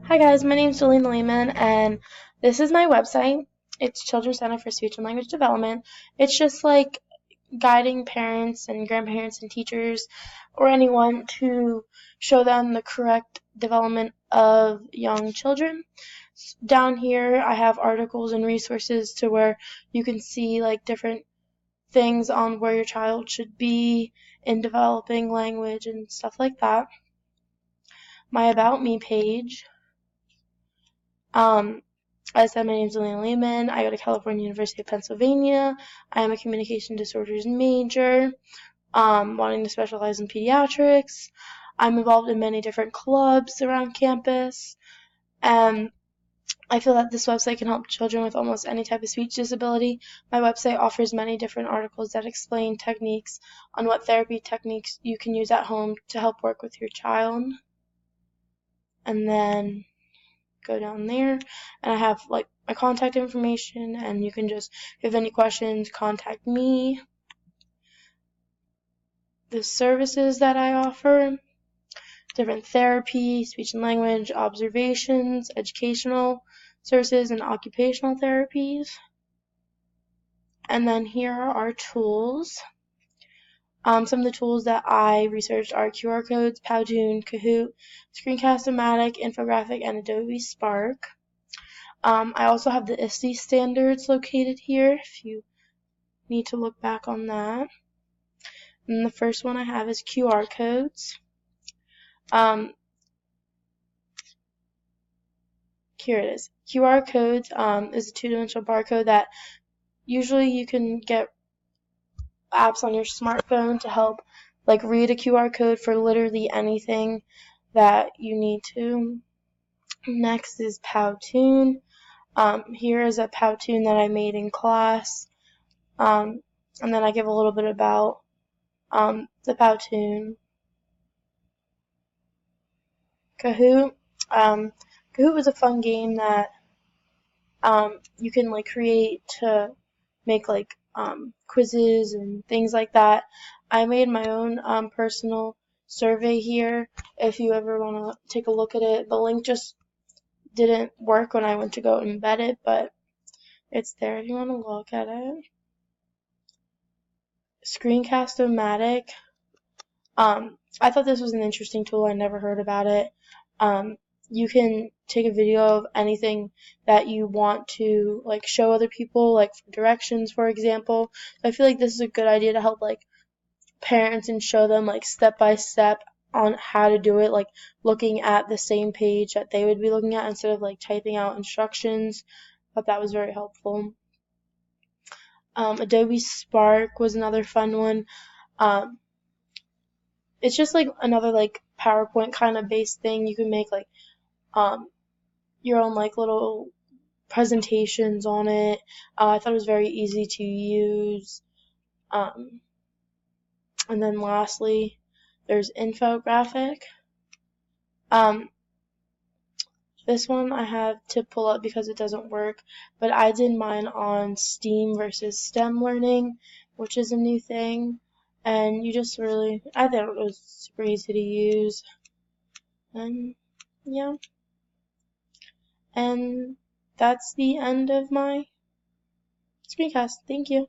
Hi guys, my name is Jolene Lehman and this is my website. It's Children's Center for Speech and Language Development. It's just like guiding parents and grandparents and teachers or anyone to show them the correct development of young children. Down here I have articles and resources to where you can see like different things on where your child should be in developing language and stuff like that. My About Me page. As I said, my name is Elena Lehman. I go to California University of Pennsylvania. I am a communication disorders major, wanting to specialize in pediatrics. I'm involved in many different clubs around campus. And I feel that this website can help children with almost any type of speech disability. My website offers many different articles that explain techniques on what therapy techniques you can use at home to help work with your child. And then go down there and I have like my contact information, and you can just, if you have any questions, contact me. The services that I offer: different therapy, speech and language, observations, educational services, and occupational therapies. And then here are our tools. Some of the tools that I researched are QR codes, Powtoon, Kahoot, Screencast-O-Matic, Infographic, and Adobe Spark. I also have the ISTE standards located here if you need to look back on that. And the first one I have is QR codes. Here it is. QR codes is a two-dimensional barcode that usually you can get apps on your smartphone to help like read a QR code for literally anything that you need to. Next is Powtoon. Here is a Powtoon that I made in class. And then I give a little bit about the Powtoon. Kahoot. Kahoot was a fun game that you can like create to make like quizzes and things like that. I made my own personal survey here if you ever want to take a look at it. The link just didn't work when I went to go embed it, but it's there if you want to look at it. Screencast-O-Matic. I thought this was an interesting tool. I never heard about it. You can take a video of anything that you want to like show other people, like directions, for example. So I feel like this is a good idea to help like parents and show them like step by step on how to do it, like looking at the same page that they would be looking at instead of like typing out instructions. I thought that was very helpful. Adobe Spark was another fun one. It's just like another like PowerPoint kind of based thing. You can make like your own like little presentations on it. I thought it was very easy to use. And then lastly, there's Infographic. This one I have to pull up because it doesn't work, but I did mine on STEAM versus STEM learning, which is a new thing, and you just really, I thought it was super easy to use, and yeah, and that's the end of my screencast. Thank you.